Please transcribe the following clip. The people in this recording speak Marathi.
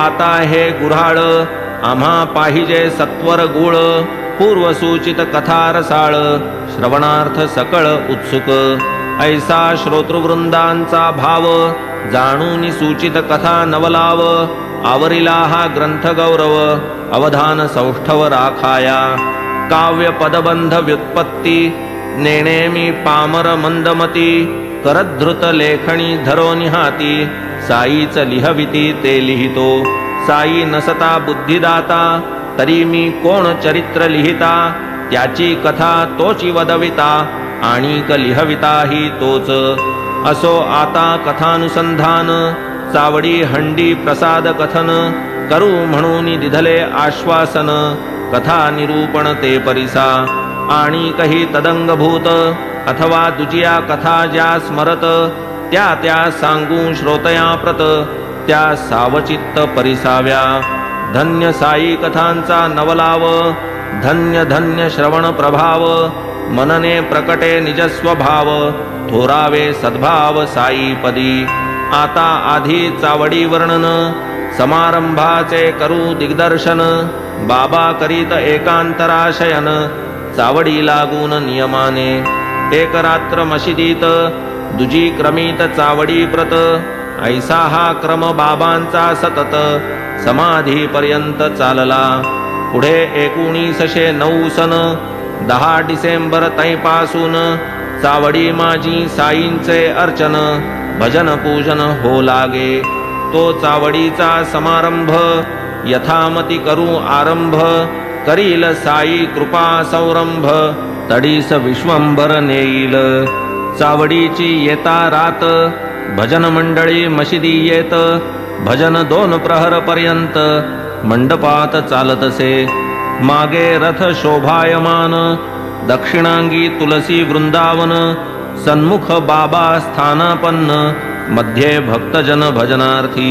आता हे गुऱ्हाळ आम्हा पाहिजे सत्वर गुळ पूर्वसूचित कथा रसाळ श्रवणार्थ सकळ उत्सुक ऐसा श्रोतृवृंदांचा भाव जाणून सूचित कथा नवलाव आवरिला हा ग्रंथ गौरव अवधान सौष्ठव राखाया काव्य पदबंध व्युत्पत्ती नेणेमी पामर मंदमती करधृत लेखणी धरो निहाती साईच लिहविती ते लिहितो साई नसता बुद्धिदाता तरी मी कोण चरित्र लिहिता त्याची कथा तोची वदविता आणिक लिहविता ही तोच असो आता कथानुसंधान चावडी हंडी प्रसाद कथन करू म्हणून दिधले आश्वासन कथा निरूपण ते परिसा आणि काही तदंगभूत अथवा दुजिया कथा ज्या स्मरत त्या त्या सांगू श्रोतया प्रत त्या सावचित्त परिसाव्या धन्य साई कथांचा नवलाव धन्य धन्य श्रवण प्रभाव मनने प्रकटे निजस्वभाव थोरावे सद्भाव साई पदी आता आधी चावडी वर्णन समारंभाचे करू दिग्दर्शन बाबा करीत एकांतराशयन चावडी लागून नियमाने एक रात्र मशिदीत दुजी क्रमित चावडी प्रत ऐसा हा क्रम बाबांचा सतत समाधीपर्यंत चालला पुढे 1909 सन 10 डिसेंबर तैपासून चावडी माझी साईंचे अर्चन भजन पूजन हो लागे तो चावडीचा समारंभ यथामती करू आरंभ करील साई कृपा सौरंभ तडीस विश्वंभर नेईल चावडीची येता रात भजन मंडळी मशिदी येत भजन 2 प्रहर पर्यंत मंडपात चालतसे मागे रथ शोभायमान दक्षिणांगी तुलसी वृंदावन सन्मुख बाबा स्थानापन्न मध्ये भक्तजन भजनार्थी